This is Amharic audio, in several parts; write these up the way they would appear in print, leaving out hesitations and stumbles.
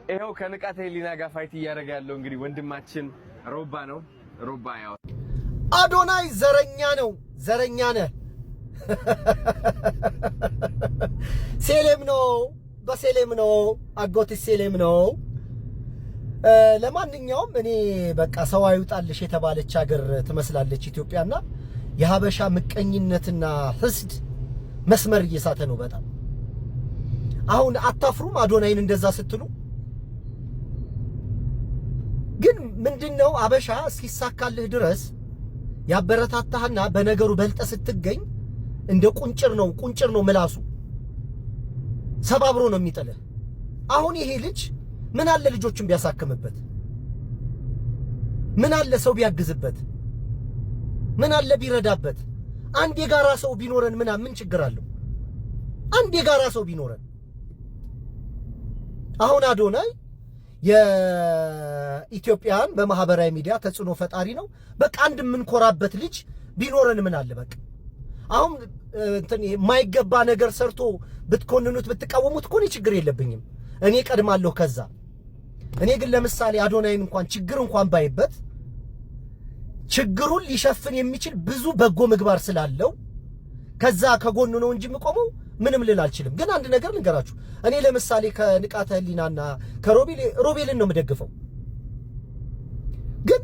ይሄው ከንቃተ ህሊና ጋር ፋይት እያደረገ ያለው እንግዲህ ወንድማችን ሮባ ነው። ሮባ ያው አዶናይ ዘረኛ ነው፣ ዘረኛ ነህ። ሴሌም ነው፣ በሴሌም ነው፣ አጎት ሴሌም ነው። ለማንኛውም እኔ በቃ ሰው አይውጣልሽ የተባለች ሀገር ትመስላለች ኢትዮጵያና የሀበሻ ምቀኝነትና ህስድ መስመር እየሳተ ነው በጣም። አሁን አታፍሩም አዶናይን እንደዛ ስትሉ? ግን ምንድነው አበሻ እስኪሳካልህ ድረስ ያበረታታህና በነገሩ በልጠ ስትገኝ እንደ ቁንጭር ነው ምላሱ ሰባብሮ ነው የሚጥልህ። አሁን ይሄ ልጅ ምን አለ ልጆችን ቢያሳክምበት፣ ምን አለ ሰው ቢያግዝበት፣ ምን አለ ቢረዳበት። አንድ የጋራ ሰው ቢኖረን ምን ችግር አለው? አንድ የጋራ ሰው ቢኖረን። አሁን አዶናይ የኢትዮጵያን በማህበራዊ ሚዲያ ተጽዕኖ ፈጣሪ ነው። በቃ አንድ የምንኮራበት ልጅ ቢኖረን ምን አለ? በቃ አሁን እንትን የማይገባ ነገር ሰርቶ ብትኮንኑት ብትቃወሙት እኮ እኔ ችግር የለብኝም፣ እኔ ቀድማለሁ ከዛ። እኔ ግን ለምሳሌ አዶናይን እንኳን ችግር እንኳን ባይበት ችግሩን ሊሸፍን የሚችል ብዙ በጎ ምግባር ስላለው ከዛ ከጎኑ ነው እንጂ የምቆመው ምንም ልል አልችልም። ግን አንድ ነገር ልንገራችሁ፣ እኔ ለምሳሌ ከንቃተ ህሊናና ሮቤልን ነው የምደግፈው። ግን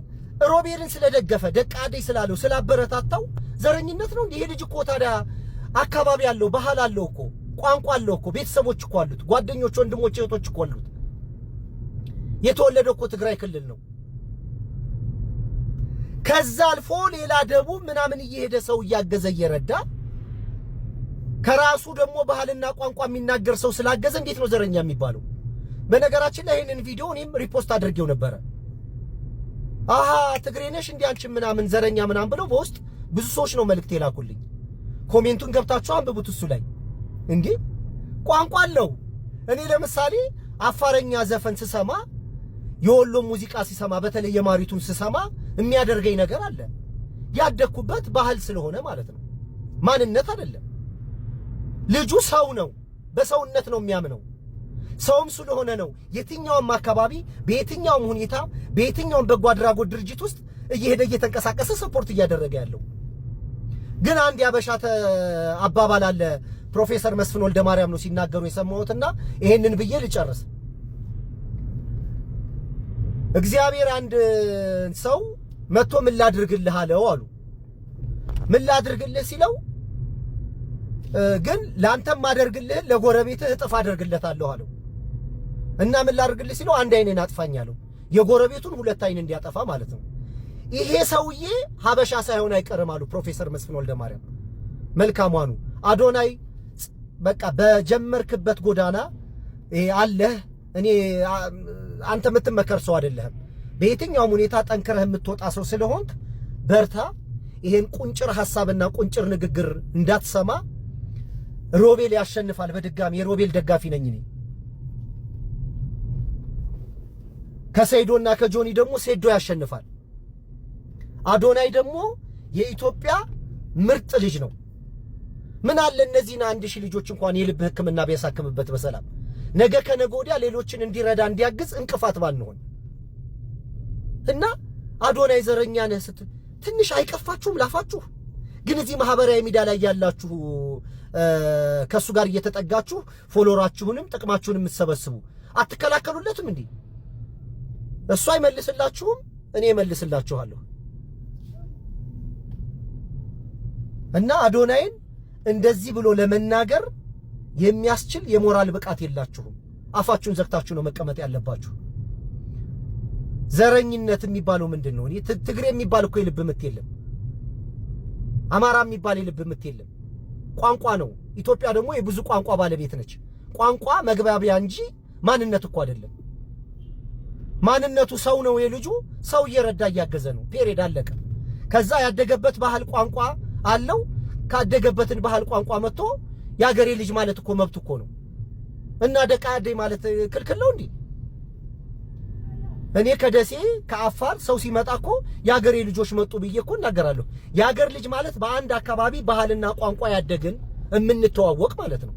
ሮቤልን ስለደገፈ ደቃዴ ስላለው ስላበረታታው ዘረኝነት ነው እንዴ? ይሄ ልጅ እኮ ታዲያ አካባቢ አለው፣ ባህል አለው እኮ፣ ቋንቋ አለው እኮ፣ ቤተሰቦች እኮ አሉት፣ ጓደኞች፣ ወንድሞች፣ እህቶች እኮ አሉት። የተወለደው እኮ ትግራይ ክልል ነው። ከዛ አልፎ ሌላ ደቡብ ምናምን እየሄደ ሰው እያገዘ እየረዳ ከራሱ ደግሞ ባህልና ቋንቋ የሚናገር ሰው ስላገዘ እንዴት ነው ዘረኛ የሚባለው? በነገራችን ላይ ይሄንን ቪዲዮ እኔም ሪፖስት አድርጌው ነበረ። አሃ ትግሬ ነሽ እንዴ አንቺ ምናምን ዘረኛ ምናምን ብለው በውስጥ ብዙ ሰዎች ነው መልእክት የላኩልኝ። ኮሜንቱን ገብታችሁ አንብቡት። እሱ ላይ እንዴ ቋንቋ አለው። እኔ ለምሳሌ አፋረኛ ዘፈን ስሰማ፣ የወሎ ሙዚቃ ሲሰማ፣ በተለይ የማሪቱን ስሰማ የሚያደርገኝ ነገር አለ። ያደኩበት ባህል ስለሆነ ማለት ነው፣ ማንነት አይደለም። ልጁ ሰው ነው፣ በሰውነት ነው የሚያምነው። ሰውም ስለሆነ ነው የትኛውም አካባቢ በየትኛውም ሁኔታ በየትኛውም በጎ አድራጎት ድርጅት ውስጥ እየሄደ እየተንቀሳቀሰ ሰፖርት እያደረገ ያለው። ግን አንድ ያበሻ አባባል አለ፣ ፕሮፌሰር መስፍን ወልደ ማርያም ነው ሲናገሩ የሰማሁትና ይሄንን ብዬ ልጨርስ። እግዚአብሔር አንድ ሰው መጥቶ ምን ላድርግልህ አለው አሉ። ምን ላድርግልህ ሲለው ግን ላንተም ማደርግልህ ለጎረቤትህ እጥፍ አደርግለታለሁ አለው። እና ምን ላድርግልህ ሲለው አንድ አይኔን አጥፋኝ አለው። የጎረቤቱን ሁለት አይን እንዲያጠፋ ማለት ነው። ይሄ ሰውዬ ሀበሻ ሳይሆን አይቀርም አሉ ፕሮፌሰር መስፍን ወልደ ማርያም። መልካሟኑ አዶናይ በቃ በጀመርክበት ጎዳና አለህ። እኔ አንተ የምትመከር ሰው አይደለህም። በየትኛውም ሁኔታ ጠንክረህ የምትወጣ ሰው ስለሆንክ በርታ። ይሄን ቁንጭር ሐሳብና ቁንጭር ንግግር እንዳትሰማ። ሮቤል ያሸንፋል። በድጋሚ የሮቤል ደጋፊ ነኝ እኔ። ከሰይዶና ከጆኒ ደግሞ ሴዶ ያሸንፋል። አዶናይ ደግሞ የኢትዮጵያ ምርጥ ልጅ ነው። ምን አለ እነዚህን 1000 ልጆች እንኳን የልብ ሕክምና ቢያሳክምበት በሰላም ነገ ከነገ ወዲያ ሌሎችን እንዲረዳ እንዲያግዝ እንቅፋት ባንሆን እና አዶናይ ዘረኛ ነህ ስትል ትንሽ አይቀፋችሁም ላፋችሁ? ግን እዚህ ማህበራዊ ሚዲያ ላይ ያላችሁ ከሱ ጋር እየተጠጋችሁ ፎሎራችሁንም ጥቅማችሁንም የምትሰበስቡ አትከላከሉለትም እንዴ? እሱ አይመልስላችሁም፣ እኔ እመልስላችኋለሁ። እና አዶናይን እንደዚህ ብሎ ለመናገር የሚያስችል የሞራል ብቃት የላችሁም። አፋችሁን ዘግታችሁ ነው መቀመጥ ያለባችሁ። ዘረኝነት የሚባለው ምንድነው? እኔ ትግሬ የሚባል እኮ የልብ ምት የለም። አማራ የሚባል የልብ ምት የለም። ቋንቋ ነው። ኢትዮጵያ ደግሞ የብዙ ቋንቋ ባለቤት ነች። ቋንቋ መግባቢያ እንጂ ማንነት እኮ አይደለም። ማንነቱ ሰው ነው። የልጁ ሰው እየረዳ እያገዘ ነው። ፔሬድ አለቀ። ከዛ ያደገበት ባህል ቋንቋ አለው። ካደገበትን ባህል ቋንቋ መጥቶ ያገሬ ልጅ ማለት እኮ መብት እኮ ነው። እና ደቃዴ ማለት ክልክል ነው እንዴ? እኔ ከደሴ ከአፋር ሰው ሲመጣ እኮ ያገሬ ልጆች መጡ ብዬ እኮ እናገራለሁ። ያገር ልጅ ማለት በአንድ አካባቢ ባህልና ቋንቋ ያደግን የምንተዋወቅ ማለት ነው።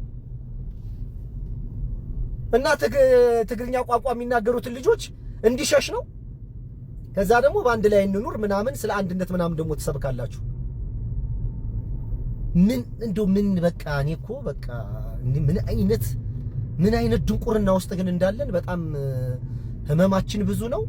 እና ትግርኛ ቋንቋ የሚናገሩትን ልጆች እንዲሸሽ ነው። ከዛ ደግሞ በአንድ ላይ እንኑር ምናምን ስለ አንድነት ምናምን ደግሞ ትሰብካላችሁ። ምን በቃ እኔ እኮ በቃ ምን አይነት ድንቁርና ውስጥ ግን እንዳለን በጣም ህመማችን ብዙ ነው።